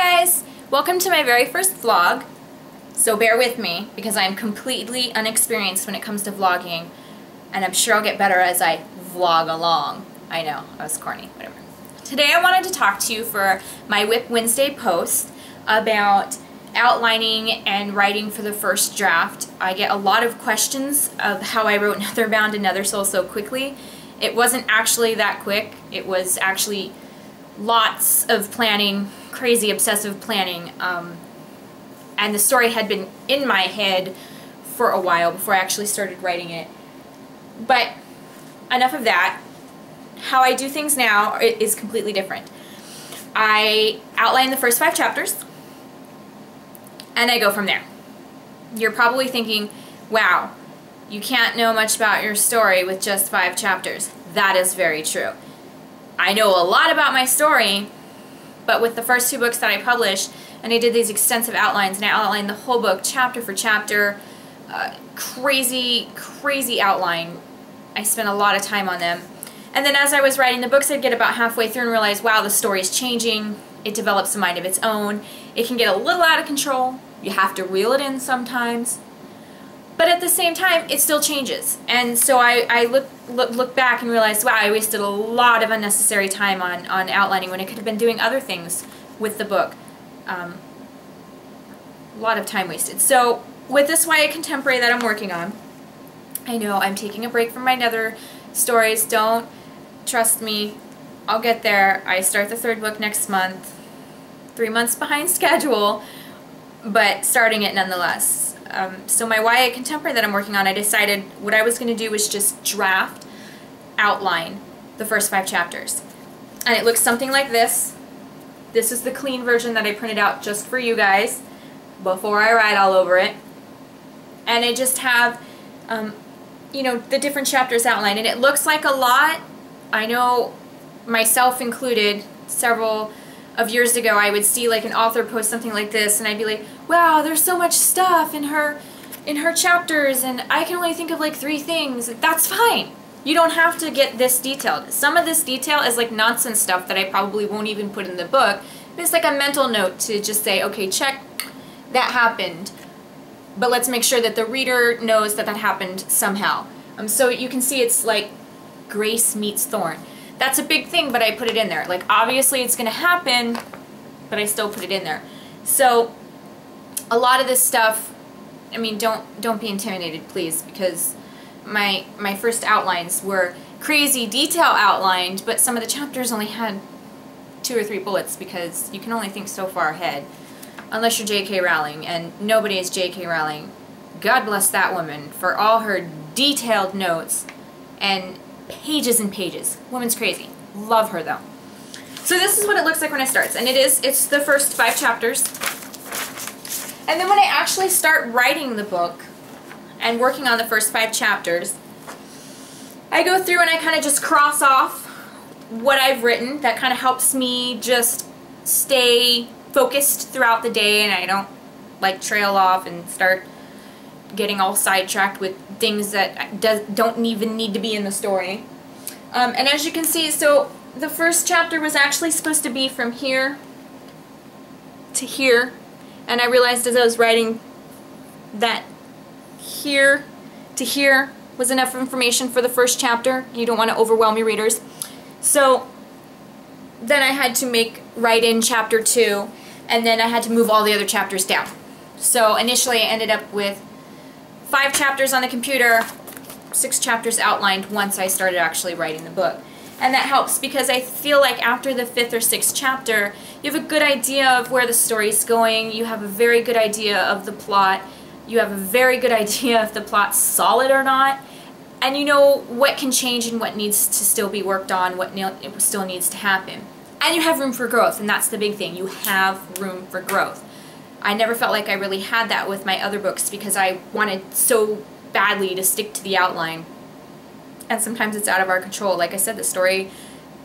guys! Welcome to my very first vlog. So bear with me because I'm completely unexperienced when it comes to vlogging, and I'm sure I'll get better as I vlog along. I know, I was corny, whatever. Today I wanted to talk to you for my WIP Wednesday post about outlining and writing for the first draft. I get a lot of questions of how I wrote Netherbound and Nether Soul so quickly. It wasn't actually that quick. It was actually lots of planning, crazy obsessive planning, and the story had been in my head for a while before I actually started writing it. But enough of that. How I do things now is completely different. I outline the first 5 chapters and I go from there. You're probably thinking, wow, you can't know much about your story with just 5 chapters. That is very true. I know a lot about my story, but with the first 2 books that I published, and I did these extensive outlines, and I outlined the whole book chapter for chapter, crazy outline. I spent a lot of time on them. And then as I was writing the books, I'd get about halfway through and realize, wow, the story's changing. It develops a mind of its own. It can get a little out of control. You have to reel it in sometimes. But at the same time, it still changes. And so I look back and realized, wow, I wasted a lot of unnecessary time on outlining when I could have been doing other things with the book. A lot of time wasted. So with this YA contemporary that I'm working on, I know I'm taking a break from my Nether stories. Don't trust me. I'll get there. I start the 3rd book next month. 3 months behind schedule, but starting it nonetheless. So my YA contemporary that I'm working on, I decided what I was going to do was just draft, outline the first 5 chapters. And it looks something like this. This is the clean version that I printed out just for you guys before I write all over it. And I just have, you know, the different chapters outlined. And it looks like a lot. I know, myself included, several of years ago I would see like an author post something like this and I'd be like, wow, there's so much stuff in her chapters and I can only think of like 3 things. That's fine. You don't have to get this detailed. Some of this detail is like nonsense stuff that I probably won't even put in the book. It's like a mental note to just say, okay, check, that happened. But let's make sure that the reader knows that that happened somehow. So you can see it's like grace meets thorn. That's a big thing, but I put it in there. Like, obviously it's going to happen, but I still put it in there. So, a lot of this stuff, I mean, don't be intimidated, please, because my first outlines were crazy detail outlined, but some of the chapters only had 2 or 3 bullets because you can only think so far ahead, unless you're J.K. Rowling, and nobody is J.K. Rowling. God bless that woman for all her detailed notes and pages and pages. Woman's crazy. Love her though. So this is what it looks like when it starts, and it's the first 5 chapters. And then when I actually start writing the book and working on the first 5 chapters, I go through and I kind of just cross off what I've written. That kind of helps me just stay focused throughout the day, and I don't like trail off and start getting all sidetracked with things that don't even need to be in the story. And as you can see, so the first chapter was actually supposed to be from here to here, and I realized as I was writing that here to here was enough information for the first chapter. You don't want to overwhelm your readers. So then I had to write in chapter 2, and then I had to move all the other chapters down. So initially I ended up with 5 chapters on the computer, 6 chapters outlined once I started actually writing the book. And that helps because I feel like after the 5th or 6th chapter, you have a good idea of where the story's going, you have a very good idea of the plot, you have a very good idea if the plot's solid or not, and you know what can change and what needs to still be worked on, what still needs to happen. And you have room for growth, and that's the big thing. You have room for growth. I never felt like I really had that with my other books because I wanted so badly to stick to the outline. And sometimes it's out of our control. Like I said, the story,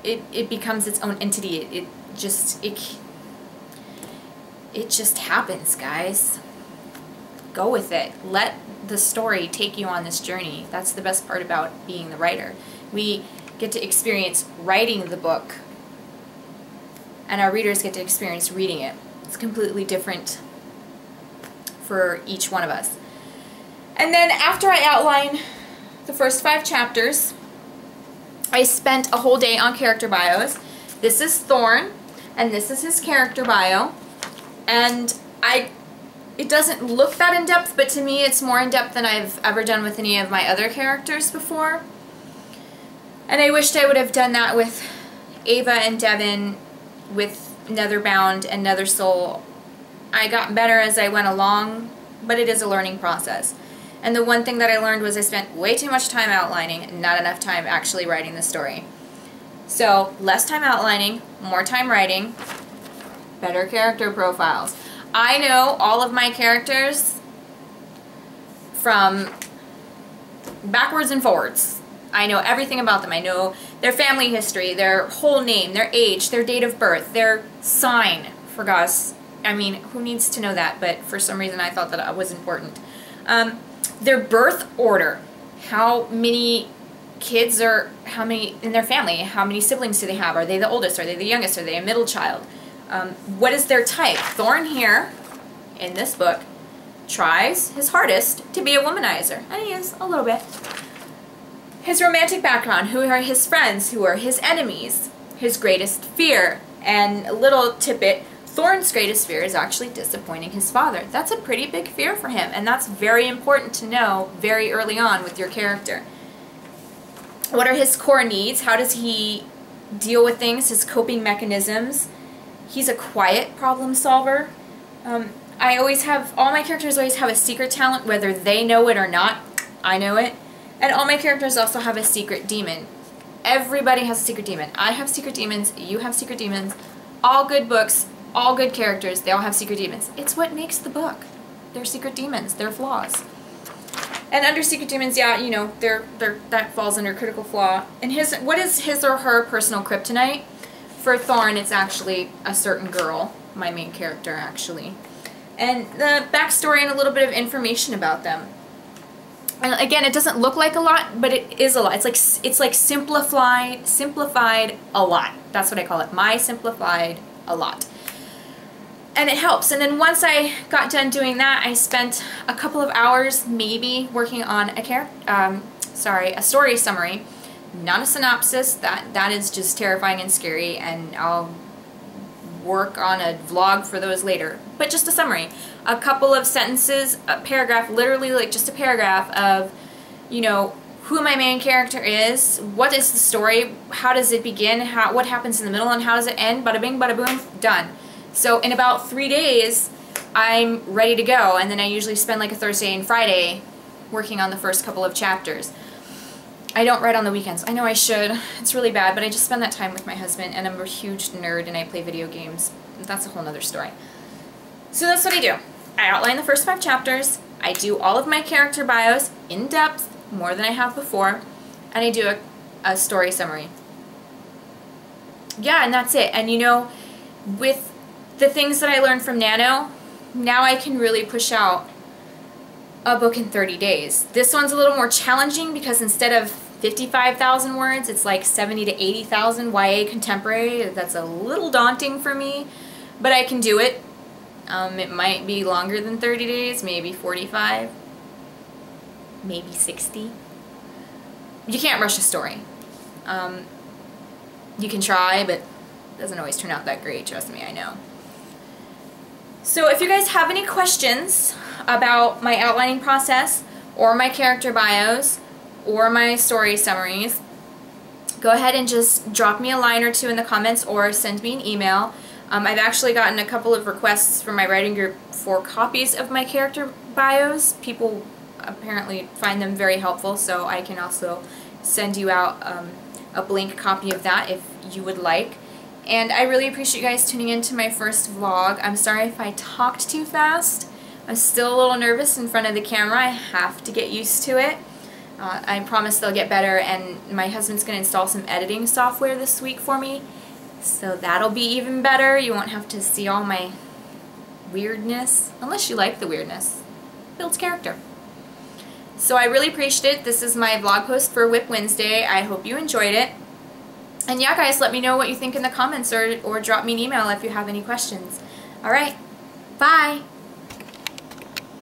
it becomes its own entity. It just happens, guys. Go with it. Let the story take you on this journey. That's the best part about being the writer. We get to experience writing the book, and our readers get to experience reading it. It's completely different for each one of us. And then after I outline the first 5 chapters, I spent a whole day on character bios. This is Thorn, and this is his character bio. And it doesn't look that in-depth, but to me it's more in-depth than I've ever done with any of my other characters before. And I wished I would have done that with Ava and Devin, with Netherbound and Nethersoul. I got better as I went along, but it is a learning process. And the one thing that I learned was I spent way too much time outlining and not enough time actually writing the story. So, less time outlining, more time writing, better character profiles. I know all of my characters from backwards and forwards. I know everything about them. I know their family history, their whole name, their age, their date of birth, their sign, for God's, I mean, who needs to know that? But for some reason I thought that was important. Their birth order, how many kids or how many in their family, how many siblings do they have? Are they the oldest? Are they the youngest? Are they a middle child? What is their type? Thorn here, in this book, tries his hardest to be a womanizer. And he is, a little bit. His romantic background, who are his friends, who are his enemies, his greatest fear, and a little tidbit, Thorn's greatest fear is actually disappointing his father. That's a pretty big fear for him, and that's very important to know very early on with your character. What are his core needs? How does he deal with things? His coping mechanisms? He's a quiet problem solver. I always have, all my characters always have a secret talent, whether they know it or not. I know it. And all my characters also have a secret demon. Everybody has a secret demon. I have secret demons. You have secret demons. All good books, all good characters, they all have secret demons. It's what makes the book. They're secret demons. They're flaws. And under secret demons, yeah, you know, that falls under critical flaw. And what is his or her personal kryptonite? For Thorn, it's actually a certain girl, my main character, actually. And the backstory and a little bit of information about them. And again, it doesn't look like a lot, but it is a lot. It's like simplified a lot. That's what I call it. My simplified a lot. And it helps. And then once I got done doing that, I spent a couple of hours maybe working on a story summary. Not a synopsis. That is just terrifying and scary, and I'll work on a vlog for those later. But just a summary. A couple of sentences, a paragraph, literally like just a paragraph of, you know, who my main character is, what is the story, how does it begin, what happens in the middle, and how does it end, bada bing, bada boom, done. So in about 3 days, I'm ready to go, and then I usually spend like a Thursday and Friday working on the first couple of chapters. I don't write on the weekends. I know I should. It's really bad, but I just spend that time with my husband, and I'm a huge nerd, and I play video games. That's a whole nother story. So that's what I do. I outline the first 5 chapters. I do all of my character bios in depth, more than I have before, and I do a story summary. Yeah, and that's it. And you know, with the things that I learned from Nano, now I can really push out a book in 30 days. This one's a little more challenging because instead of 55,000 words, it's like 70 to 80,000 YA contemporary. That's a little daunting for me, but I can do it. It might be longer than 30 days, maybe 45, maybe 60. You can't rush a story. You can try, but it doesn't always turn out that great, trust me, I know. So if you guys have any questions about my outlining process, or my character bios, or my story summaries, go ahead and just drop me a line or two in the comments, or send me an email. I've actually gotten a couple of requests from my writing group for copies of my character bios. People apparently find them very helpful, so I can also send you out a blank copy of that if you would like. And I really appreciate you guys tuning in to my first vlog. I'm sorry if I talked too fast. I'm still a little nervous in front of the camera. I have to get used to it. I promise they'll get better, and my husband's going to install some editing software this week for me. So that'll be even better. You won't have to see all my weirdness, unless you like the weirdness. Builds character. So I really appreciate it. This is my vlog post for WIP Wednesday. I hope you enjoyed it. And yeah, guys, let me know what you think in the comments, or drop me an email if you have any questions. Alright, bye!